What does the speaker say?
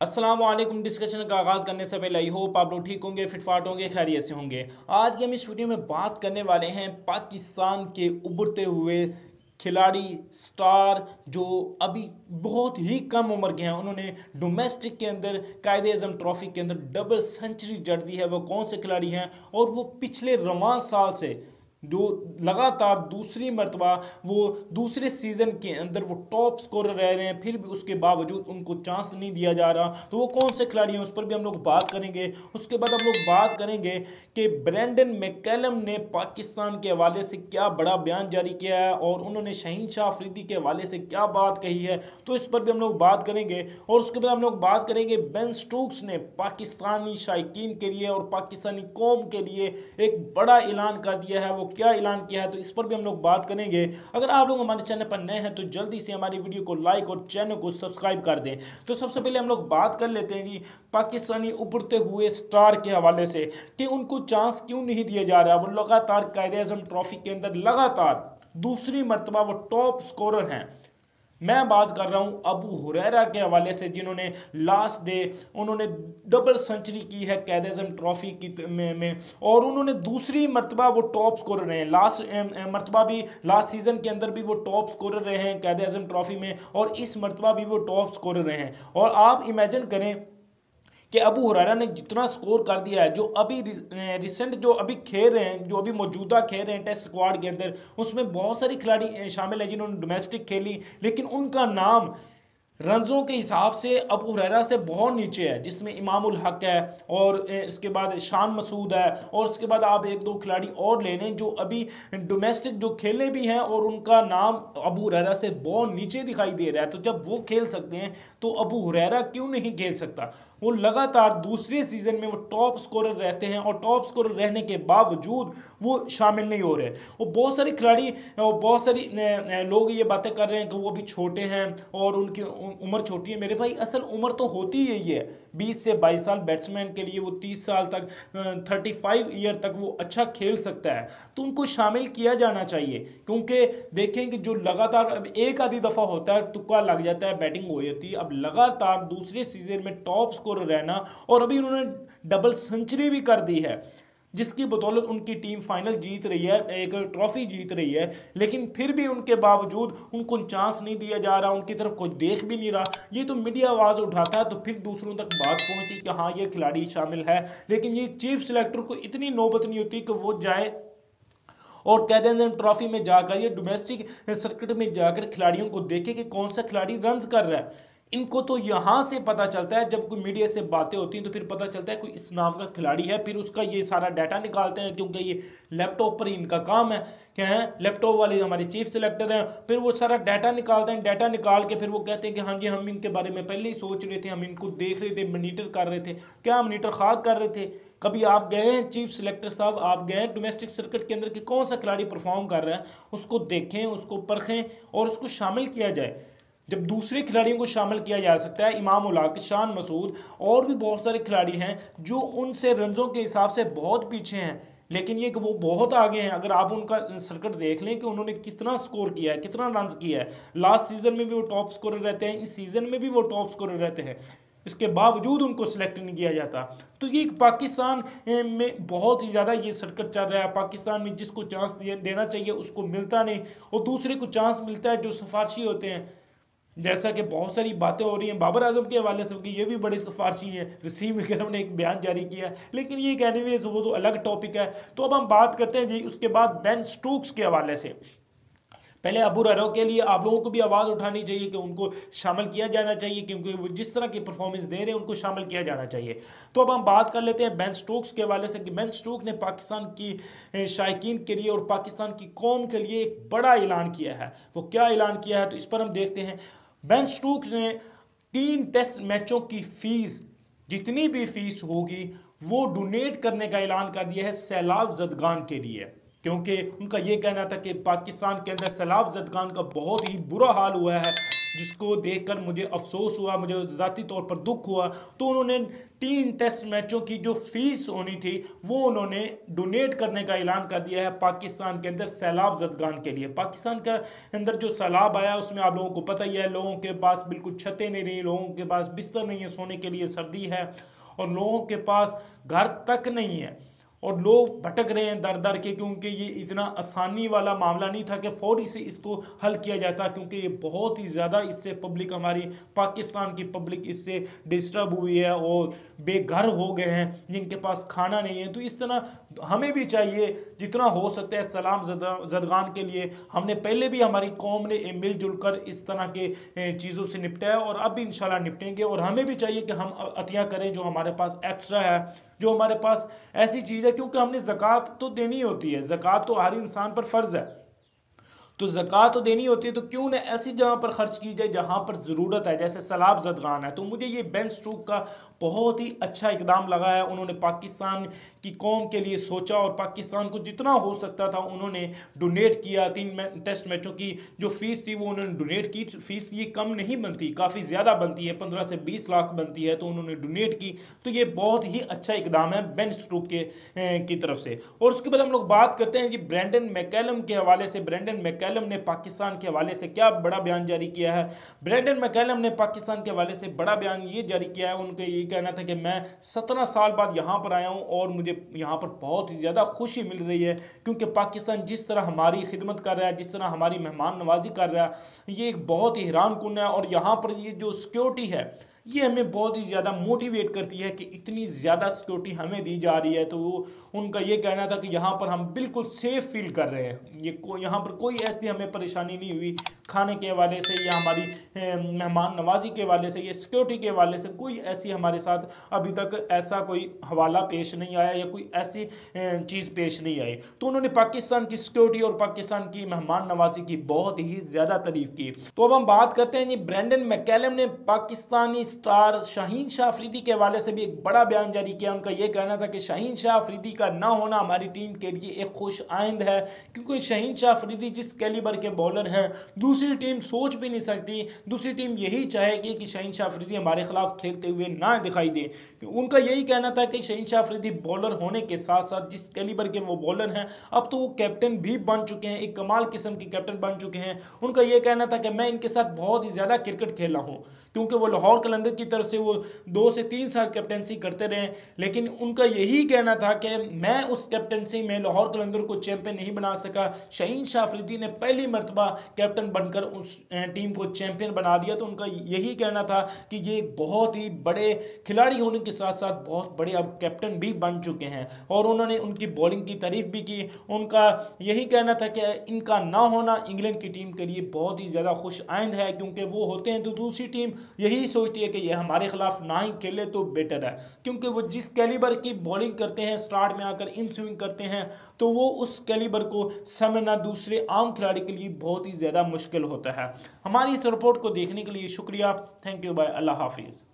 अस्सलाम वालेकुम। डिस्कशन का आगाज़ करने से पहले आई होप आप लोग ठीक होंगे, फिटफाट होंगे, खैरियत से होंगे। आज की हम इस वीडियो में बात करने वाले हैं पाकिस्तान के उभरते हुए खिलाड़ी स्टार जो अभी बहुत ही कम उम्र के हैं। उन्होंने डोमेस्टिक के अंदर कायदे आज़म ट्रॉफी के अंदर डबल सेंचुरी जड़ दी है। वो कौन से खिलाड़ी हैं और वो पिछले रवां साल से जो लगातार दूसरी मरतबा वो दूसरे सीजन के अंदर वो टॉप स्कोरर रह रहे हैं, फिर भी उसके बावजूद उनको चांस नहीं दिया जा रहा। तो वो कौन से खिलाड़ी हैं उस पर भी हम लोग बात करेंगे। उसके बाद हम लोग बात करेंगे कि ब्रेंडन मैकलम ने पाकिस्तान के हवाले से क्या बड़ा बयान जारी किया है और उन्होंने शहीन शाह अफरीदी के हवाले से क्या बात कही है, तो इस पर भी हम लोग बात करेंगे। और उसके बाद हम लोग बात करेंगे बेन स्टोक्स ने पाकिस्तानी शायकीन के लिए और पाकिस्तानी कौम के लिए एक बड़ा ऐलान कर दिया है। वो क्या ऐलान किया है, तो इस पर भी हम लोग बात करेंगे। अगर आप लोग हमारे चैनल पर नए हैं तो जल्दी से हमारी वीडियो को लाइक और चैनल को सब्सक्राइब कर दें। तो सबसे पहले हम लोग बात कर लेते हैं कि पाकिस्तानी उभरते हुए स्टार के हवाले से कि उनको चांस क्यों नहीं दिया जा रहा। वो लगातार कायदे आज़म ट्रॉफी के अंदर लगातार दूसरी मरतबा वो टॉप स्कोरर हैं। मैं बात कर रहा हूं अबू हुरैरा के हवाले से, जिन्होंने लास्ट डे उन्होंने डबल सेंचुरी की है कैद आज़म ट्रॉफी की में और उन्होंने दूसरी मरतबा वो टॉप स्कोरर रहे हैं। लास्ट मरतबा भी लास्ट सीजन के अंदर भी वो टॉप स्कोरर रहे हैं कैद आज़म ट्रॉफी में, और इस मरतबा भी वो टॉप स्कोरर रहे हैं। और आप इमेजिन करें कि अबू हुरैरा ने जितना स्कोर कर दिया है, जो अभी रिसेंट जो अभी खेल रहे हैं, जो अभी मौजूदा खेल रहे हैं टेस्ट स्क्वाड के अंदर, उसमें बहुत सारी खिलाड़ी शामिल हैं जिन्होंने डोमेस्टिक खेली, लेकिन उनका नाम रनजों के हिसाब से अबू हुरैरा से बहुत नीचे है। जिसमें इमामुल हक है और इसके बाद शान मसूद है, और उसके बाद आप एक दो खिलाड़ी और ले लें जो अभी डोमेस्टिक जो खेले भी हैं और उनका नाम अबू हुरैरा से बहुत नीचे दिखाई दे रहा है। तो जब वो खेल सकते हैं तो अबू हुरैरा क्यों नहीं खेल सकता। वो लगातार दूसरे सीजन में वो टॉप स्कोरर रहते हैं और टॉप स्कोरर रहने के बावजूद वो शामिल नहीं हो रहे। वो बहुत सारे खिलाड़ी और बहुत सारी लोग ये बातें कर रहे हैं कि वो भी छोटे हैं और उनकी उम्र छोटी है। मेरे भाई असल उम्र तो होती यही है, 20 से 22 साल बैट्समैन के लिए, वो 30 साल तक 35 ईयर तक वो अच्छा खेल सकता है। तो उनको शामिल किया जाना चाहिए, क्योंकि देखें कि जो लगातार अब एक आधी दफ़ा होता है तुक्का लग जाता है, बैटिंग हो जाती है। अब लगातार दूसरे सीजन में टॉप स्कोरर रहना, और अभी उन्होंने डबल सेंचुरी भी कर दी है जिसकी बदौलत उनकी टीम फाइनल जीत रही है, एक ट्रॉफी जीत रही है, लेकिन फिर भी उनके बावजूद उनको चांस नहीं दिया जा रहा, उनकी तरफ कोई देख भी नहीं रहा। ये तो मीडिया आवाज़ उठाता है तो फिर दूसरों तक बात पहुंचती कि हाँ ये खिलाड़ी शामिल है, लेकिन ये चीफ सिलेक्टर को इतनी नौबत नहीं होती कि वो जाए और कैद आज़म ट्रॉफी में जाकर, ये डोमेस्टिक सर्किट में जाकर खिलाड़ियों को देखे कि कौन सा खिलाड़ी रन्स कर रहा है। इनको तो यहाँ से पता चलता है, जब कोई मीडिया से बातें होती हैं तो फिर पता चलता है कोई इस नाम का खिलाड़ी है, फिर उसका ये सारा डाटा निकालते हैं, क्योंकि ये लैपटॉप पर ही इनका काम है। क्या है, लैपटॉप वाले हमारे चीफ सिलेक्टर हैं, फिर वो सारा डाटा निकालते हैं। डाटा निकाल के फिर वो कहते हैं कि हाँ जी हम इनके बारे में पहले ही सोच रहे थे, हम इनको देख रहे थे, मॉनिटर कर रहे थे। क्या मॉनिटर खाक कर रहे थे? कभी आप गए हैं चीफ सिलेक्टर साहब, आप गए हैं डोमेस्टिक सर्किट के अंदर कि कौन सा खिलाड़ी परफॉर्म कर रहा है, उसको देखें, उसको परखें और उसको शामिल किया जाए। जब दूसरे खिलाड़ियों को शामिल किया जा सकता है, इमाम उल हक, शान मसूद और भी बहुत सारे खिलाड़ी हैं जो उनसे रनों के हिसाब से बहुत पीछे हैं, लेकिन ये कि वो बहुत आगे हैं। अगर आप उनका सर्किट देख लें कि उन्होंने कितना स्कोर किया है, कितना रन किया है, लास्ट सीजन में भी वो टॉप स्कोरर रहते हैं, इस सीजन में भी वो टॉप स्कोरर रहते हैं, इसके बावजूद उनको सिलेक्ट नहीं किया जाता। तो ये पाकिस्तान में बहुत ही ज़्यादा ये सर्किट चल रहा है। पाकिस्तान में जिसको चांस देना चाहिए उसको मिलता नहीं, और दूसरे को चांस मिलता है जो सिफारशी होते हैं। जैसा कि बहुत सारी बातें हो रही हैं बाबर आजम के हवाले से कि ये भी बड़े सिफारशी हैं, वसीम अकरम ने एक बयान जारी किया, लेकिन ये कहने में वो तो अलग टॉपिक है। तो अब हम बात करते हैं जी उसके बाद बेन स्टोक्स के हवाले से। पहले अबू हुरैरा के लिए आप लोगों को भी आवाज़ उठानी चाहिए कि उनको शामिल किया जाना चाहिए, क्योंकि वो जिस तरह की परफॉर्मेंस दे रहे हैं उनको शामिल किया जाना चाहिए। तो अब हम बात कर लेते हैं बेन स्टोक्स के हवाले से कि बेन स्टोक्स ने पाकिस्तान की शायकीन के लिए और पाकिस्तान की कौम के लिए एक बड़ा ऐलान किया है। वो क्या ऐलान किया है, तो इस पर हम देखते हैं। बेन स्टोक्स ने 3 टेस्ट मैचों की फीस, जितनी भी फीस होगी वो डोनेट करने का ऐलान कर दिया है सैलाब ज़दगान के लिए, क्योंकि उनका ये कहना था कि पाकिस्तान के अंदर सैलाब ज़दगान का बहुत ही बुरा हाल हुआ है। जिसको देखकर मुझे अफसोस हुआ, मुझे ज़ाती तौर पर दुख हुआ। तो उन्होंने 3 टेस्ट मैचों की जो फीस होनी थी वो उन्होंने डोनेट करने का ऐलान कर दिया है पाकिस्तान के अंदर सैलाब ज़दगान के लिए। पाकिस्तान के अंदर जो सैलाब आया उसमें आप लोगों को पता ही है, लोगों के पास बिल्कुल छतें नहीं रही, लोगों के पास बिस्तर नहीं है सोने के लिए, सर्दी है, और लोगों के पास घर तक नहीं है, और लोग भटक रहे हैं दर दर के, क्योंकि ये इतना आसानी वाला मामला नहीं था कि फौरी से इसको हल किया जाता, क्योंकि ये बहुत ही ज़्यादा इससे पब्लिक, हमारी पाकिस्तान की पब्लिक इससे डिस्टर्ब हुई है और बेघर हो गए हैं, जिनके पास खाना नहीं है। तो इस तरह हमें भी चाहिए जितना हो सकता है सलाम ज़दगान के लिए। हमने पहले भी, हमारी कौम ने मिलजुल कर इस तरह के चीज़ों से निपटा है और अब भी इंशाल्लाह निपटेंगे। और हमें भी चाहिए कि हम अतिया करें जो हमारे पास एक्स्ट्रा है, जो हमारे पास ऐसी चीज़ है, क्योंकि हमने ज़कात तो देनी होती है, ज़कात तो हर इंसान पर फ़र्ज़ है, तो ज़कात तो देनी होती है, तो क्यों न ऐसी जगह पर खर्च की जाए जहाँ पर ज़रूरत है, जैसे सैलाब ज़दगान है। तो मुझे ये बेन स्टोक्स का बहुत ही अच्छा इकदाम लगा है। उन्होंने पाकिस्तान की कौम के लिए सोचा और पाकिस्तान को जितना हो सकता था उन्होंने डोनेट किया। 3 टेस्ट मैचों की जो फ़ीस थी वो उन्होंने डोनेट की। फ़ीस ये कम नहीं बनती, काफ़ी ज़्यादा बनती है, 15 से 20 लाख बनती है, तो उन्होंने डोनेट की। तो ये बहुत ही अच्छा इकदाम है बेन स्टोक्स की तरफ से। और उसके बाद हम लोग बात करते हैं जी ब्रेंडन मैकलम के हवाले से। ब्रेंडन मैकलम ने पाकिस्तान के हवाले से क्या बड़ा बयान जारी किया है। ब्रेंडन मैकलम ने पाकिस्तान के हवाले से बड़ा बयान ये जारी किया है। उनका ये कहना था कि मैं 17 साल बाद यहाँ पर आया हूँ और मुझे यहाँ पर बहुत ही ज़्यादा खुशी मिल रही है, क्योंकि पाकिस्तान जिस तरह हमारी खिदमत कर रहा है, जिस तरह हमारी मेहमान नवाजी कर रहा है, ये एक बहुत ही हैरान कुन है। और यहाँ पर ये जो सिक्योरिटी है ये हमें बहुत ही ज़्यादा मोटिवेट करती है कि इतनी ज़्यादा सिक्योरिटी हमें दी जा रही है। तो वो उनका ये कहना था कि यहाँ पर हम बिल्कुल सेफ़ फील कर रहे हैं, यहाँ पर कोई ऐसी हमें परेशानी नहीं हुई खाने के हवाले से या हमारी मेहमान नवाजी के हवाले से या सिक्योरिटी के हवाले से। कोई ऐसी हमारे साथ अभी तक ऐसा कोई हवाला पेश नहीं आया या कोई ऐसी चीज़ पेश नहीं आई। तो उन्होंने पाकिस्तान की सिक्योरिटी और पाकिस्तान की मेहमान नवाजी की बहुत ही ज़्यादा तारीफ़ की। तो अब हम बात करते हैं जी ब्रेंडन मैकलम ने पाकिस्तानी स्टार शाहीन शाह अफरीदी के हवाले से भी एक बड़ा बयान जारी किया। उनका यह कहना था कि शाहीन शाह अफरीदी का ना होना हमारी टीम के लिए एक खुश आइंद है, क्योंकि शाहीन शाह अफरीदी जिस कैलिबर के बॉलर हैं दूसरी टीम सोच भी नहीं सकती। दूसरी टीम यही चाहेगी कि शाहीन शाह अफरीदी हमारे खिलाफ खेलते हुए ना दिखाई दे। उनका यही कहना था कि शाहीन शाह अफरीदी बॉलर होने के साथ साथ जिस कैलिबर के वो बॉलर हैं, अब तो वो कैप्टन भी बन चुके हैं, एक कमाल किस्म के कैप्टन बन चुके हैं। उनका यह कहना था कि मैं इनके साथ बहुत ही ज़्यादा क्रिकेट खेला हूँ, क्योंकि वो लाहौर कलंदर की तरफ से वो 2 से 3 साल कैप्टनसी करते रहे। लेकिन उनका यही कहना था कि मैं उस कैप्टनसी में लाहौर कलंदर को चैंपियन नहीं बना सका। शाहीन शाह अफरीदी ने पहली मरतबा कैप्टन बनकर उस टीम को चैंपियन बना दिया। तो उनका यही कहना था कि ये बहुत ही बड़े खिलाड़ी होने के साथ साथ बहुत बड़े अब कैप्टन भी बन चुके हैं। और उन्होंने उनकी बॉलिंग की तारीफ भी की। उनका यही कहना था कि इनका ना होना इंग्लैंड की टीम के लिए बहुत ही ज़्यादा खुश आइंद है, क्योंकि वो होते हैं तो दूसरी टीम यही सोचती है कि ये हमारे खिलाफ ना ही खेले तो बेटर है, क्योंकि वो जिस कैलिबर की बॉलिंग करते हैं, स्टार्ट में आकर इन स्विंग करते हैं, तो वो उस कैलिबर को समझना दूसरे आम खिलाड़ी के लिए बहुत ही ज़्यादा मुश्किल होता है। हमारी इस रिपोर्ट को देखने के लिए शुक्रिया। थैंक यू, बाय, अल्लाह हाफिज़।